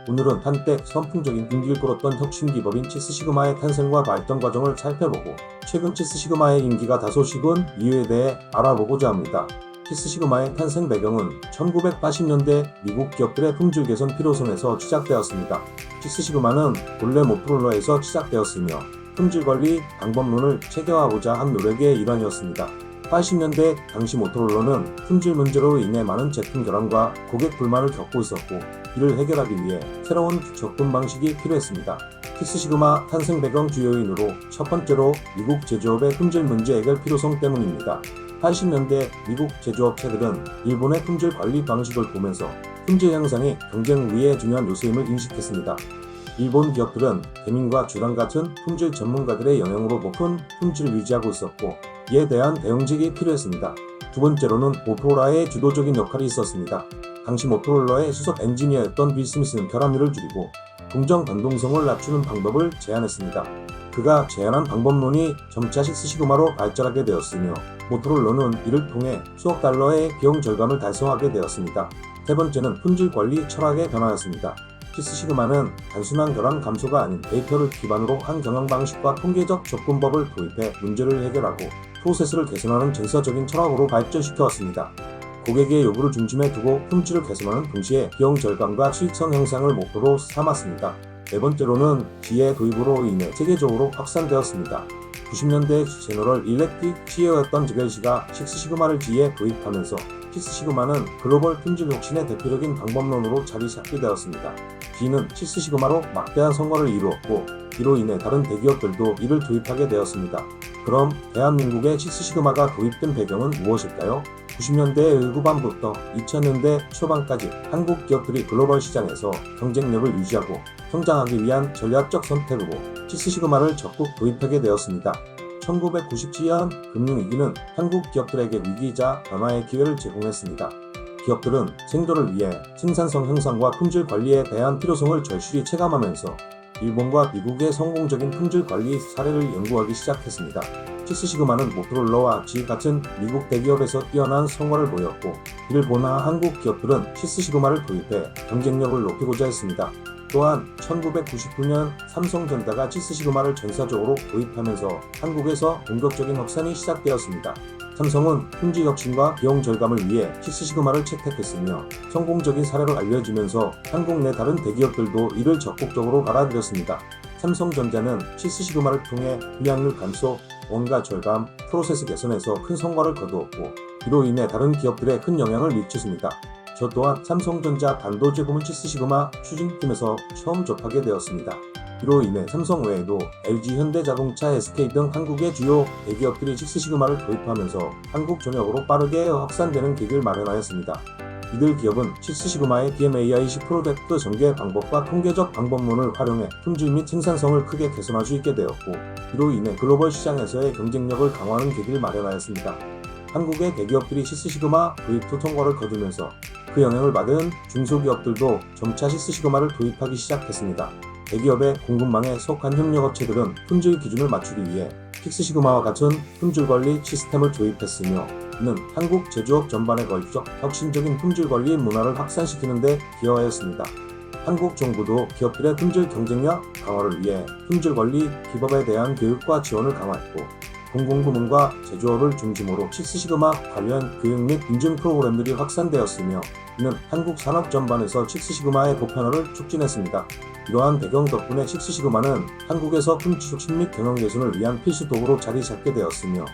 오늘은 한때 선풍적인 인기를 끌었던 혁신 기법인 치스 시그마의 탄생과 발전 과정을 살펴보고 최근 치스 시그마의 인기가 다소 식은 이유에 대해 알아보고자 합니다. 치스 시그마의 탄생 배경은 1980년대 미국 기업들의 품질 개선 필요성에서 시작되었습니다. 치스 시그마는 본래 모토로라에서 시작되었으며 품질 관리 방법론을 체계화하고자 한 노력의 일환이었습니다. 80년대 당시 모토로라는 품질 문제로 인해 많은 제품 결함과 고객 불만을 겪고 있었고, 이를 해결하기 위해 새로운 접근 방식이 필요했습니다. 치스 시그마 탄생 배경 주요 요인으로 첫 번째로 미국 제조업의 품질 문제 해결 필요성 때문입니다. 80년대 미국 제조업체들은 일본의 품질 관리 방식을 보면서 품질 향상이 경쟁 우위의 중요한 요소임을 인식했습니다. 일본 기업들은 대민과 주당 같은 품질 전문가들의 영향으로 높은 품질을 유지하고 있었고, 이에 대한 대응책이 필요했습니다. 두 번째로는 모토로라의 주도적인 역할이 있었습니다. 당시 모토로라의 수석 엔지니어였던 빌 스미스는 결함률을 줄이고 공정 변동성을 낮추는 방법을 제안했습니다. 그가 제안한 방법론이 점차 치스 시그마로 발전하게 되었으며, 모토로라는 이를 통해 수억 달러의 비용 절감을 달성하게 되었습니다. 세 번째는 품질 관리 철학의 변화였습니다. 치스 시그마는 단순한 결함 감소가 아닌 데이터를 기반으로 한 경영 방식과 통계적 접근법을 도입해 문제를 해결하고 프로세스를 개선하는 정서적인 철학으로 발전시켜왔습니다. 고객의 요구를 중심에 두고 품질을 개선하는 동시에 비용 절감과 수익성 향상을 목표로 삼았습니다. 네 번째로는 지혜의 도입으로 인해 세계적으로 확산되었습니다. 90년대 제너럴 일렉트릭 CEO였던 지겔시가 식스 시그마를 지혜에 도입하면서 치스 시그마는 글로벌 품질 혁신의 대표적인 방법론으로 자리 잡게 되었습니다. G는 치스 시그마로 막대한 성과를 이루었고, 이로 인해 다른 대기업들도 이를 도입하게 되었습니다. 그럼 대한민국에 치스 시그마가 도입된 배경은 무엇일까요? 90년대 후반부터 2000년대 초반까지 한국 기업들이 글로벌 시장에서 경쟁력을 유지하고 성장하기 위한 전략적 선택으로 치스 시그마를 적극 도입하게 되었습니다. 1997년 금융위기는 한국 기업들에게 위기이자 변화의 기회를 제공했습니다. 기업들은 생존을 위해 생산성 향상과 품질 관리에 대한 필요성을 절실히 체감하면서 일본과 미국의 성공적인 품질 관리 사례를 연구하기 시작했습니다. 치스 시그마는 모토로라와 G 같은 미국 대기업에서 뛰어난 성과를 보였고, 이를 본 한국 기업들은 치스 시그마를 도입해 경쟁력을 높이고자 했습니다. 또한 1999년 삼성전자가 치스 시그마를 전사적으로 도입하면서 한국에서 본격적인 확산이 시작되었습니다. 삼성은 품질 혁신과 비용 절감을 위해 치스 시그마를 채택했으며 성공적인 사례로 알려지면서 한국 내 다른 대기업들도 이를 적극적으로 받아들였습니다. 삼성전자는 치스 시그마를 통해 불량률 감소, 원가 절감, 프로세스 개선에서 큰 성과를 거두었고, 이로 인해 다른 기업들에 큰 영향을 미쳤습니다. 저 또한 삼성전자 반도체 부문 치스 시그마 추진팀에서 처음 접하게 되었습니다. 이로 인해 삼성 외에도 LG, 현대자동차, SK 등 한국의 주요 대기업들이 치스 시그마를 도입하면서 한국 전역으로 빠르게 확산되는 계기를 마련하였습니다. 이들 기업은 치스 시그마의 DMAIC 프로젝트 전개 방법과 통계적 방법론을 활용해 품질 및 생산성을 크게 개선할 수 있게 되었고, 이로 인해 글로벌 시장에서의 경쟁력을 강화하는 계기를 마련하였습니다. 한국의 대기업들이 치스 시그마 도입 후 성과를 거두면서 그 영향을 받은 중소기업들도 점차 치스 시그마를 도입하기 시작했습니다. 대기업의 공급망에 속한 협력업체들은 품질 기준을 맞추기 위해 치스 시그마와 같은 품질 관리 시스템을 도입했으며, 이는 한국 제조업 전반에 걸쳐 혁신적인 품질 관리 문화를 확산시키는 데 기여하였습니다. 한국 정부도 기업들의 품질 경쟁력 강화를 위해 품질 관리 기법에 대한 교육과 지원을 강화했고, 공공부문과 제조업을 중심으로 치스 시그마 관련 교육 및 인증 프로그램들이 확산되었으며, 이는 한국 산업 전반에서 치스 시그마의 보편화를 促진했습니다. 이러한 배경 덕분에 치스 시그마는 한국에서 품질 혁신 및 경영 개선을 위한 필수 도구로 자리 잡게 되었으며,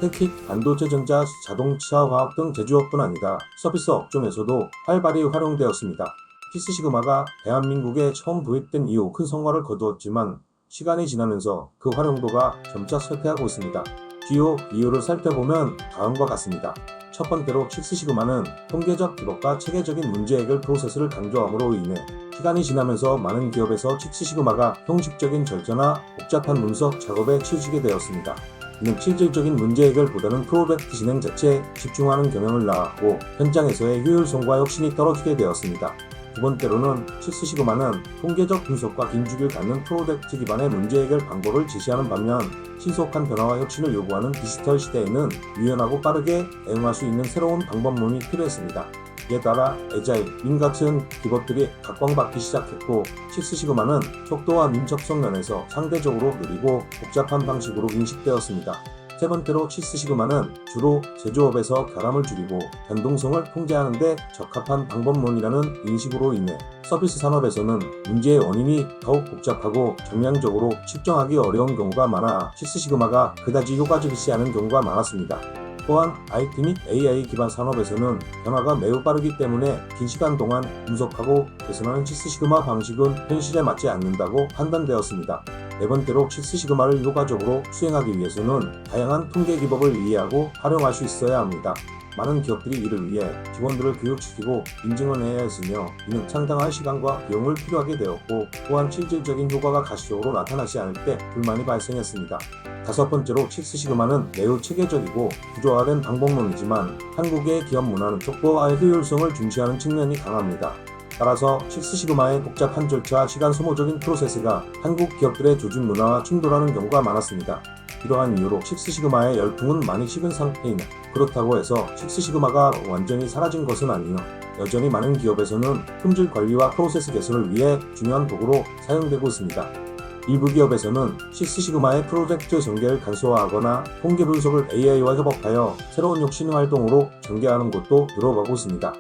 특히 반도체, 전자, 자동차, 화학 등 제조업뿐 아니라 서비스 업종에서도 활발히 활용되었습니다. 치스 시그마가 대한민국에 처음 도입된 이후 큰 성과를 거두었지만, 시간이 지나면서 그 활용도가 점차 쇠퇴하고 있습니다. 주요 이유를 살펴보면 다음과 같습니다. 첫 번째로 치스 시그마는 통계적 기법과 체계적인 문제 해결 프로세스를 강조함으로 인해 시간이 지나면서 많은 기업에서 치스 시그마가 형식적인 절차나 복잡한 문서 작업에 치우치게 되었습니다. 이는 실질적인 문제 해결보다는 프로젝트 진행 자체에 집중하는 경향을 낳았고, 현장에서의 효율성과 혁신이 떨어지게 되었습니다. 두 번째로는 치스 시그마는 통계적 분석과 긴축을 갖는 프로젝트 기반의 문제 해결 방법을 제시하는 반면, 신속한 변화와 혁신을 요구하는 디지털 시대에는 유연하고 빠르게 대응할 수 있는 새로운 방법론이 필요했습니다. 이에 따라 에자일, 린 같은 기법들이 각광받기 시작했고, 식스시그마는 속도와 민첩성 면에서 상대적으로 느리고 복잡한 방식으로 인식되었습니다. 세 번째로 식스시그마는 주로 제조업에서 결함을 줄이고 변동성을 통제하는 데 적합한 방법론이라는 인식으로 인해 서비스 산업에서는 문제의 원인이 더욱 복잡하고 경량적으로 측정하기 어려운 경우가 많아 식스시그마가 그다지 효과적이지 않은 경우가 많았습니다. 또한 IT 및 AI 기반 산업에서는 변화가 매우 빠르기 때문에 긴 시간 동안 분석하고 개선하는 식스시그마 방식은 현실에 맞지 않는다고 판단되었습니다. 네 번째로 식스시그마를 효과적으로 수행하기 위해서는 다양한 통계 기법을 이해하고 활용할 수 있어야 합니다. 많은 기업들이 이를 위해 직원들을 교육시키고 인증을 해야 했으며 이는 상당한 시간과 비용을 필요하게 되었고, 또한 실질적인 효과가 가시적으로 나타나지 않을 때 불만이 발생했습니다. 다섯 번째로 식스시그마는 매우 체계적이고 구조화된 방법론이지만 한국의 기업 문화는 속도와 효율성을 중시하는 측면이 강합니다. 따라서 식스시그마의 복잡한 절차, 시간 소모적인 프로세스가 한국 기업들의 조직 문화와 충돌하는 경우가 많았습니다. 이러한 이유로 식스시그마의 열풍은 많이 식은 상태이나, 그렇다고 해서 식스시그마가 완전히 사라진 것은 아니며 여전히 많은 기업에서는 품질 관리와 프로세스 개선을 위해 중요한 도구로 사용되고 있습니다. 일부 기업에서는 식스시그마의 프로젝트 전개를 간소화하거나 통계 분석을 AI와 협업하여 새로운 혁신 활동으로 전개하는 곳도 늘어가고 있습니다.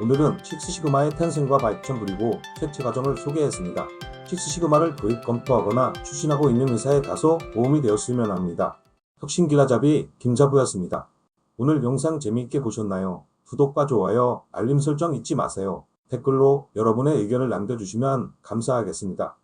오늘은 식스시그마의 탄생과 발전 그리고 쇠퇴 과정을 소개했습니다. 식스시그마를 도입 검토하거나 추진하고 있는 회사에 다소 도움이 되었으면 합니다. 혁신기라잡이 김자부였습니다. 오늘 영상 재미있게 보셨나요? 구독과 좋아요, 알림 설정 잊지 마세요. 댓글로 여러분의 의견을 남겨주시면 감사하겠습니다.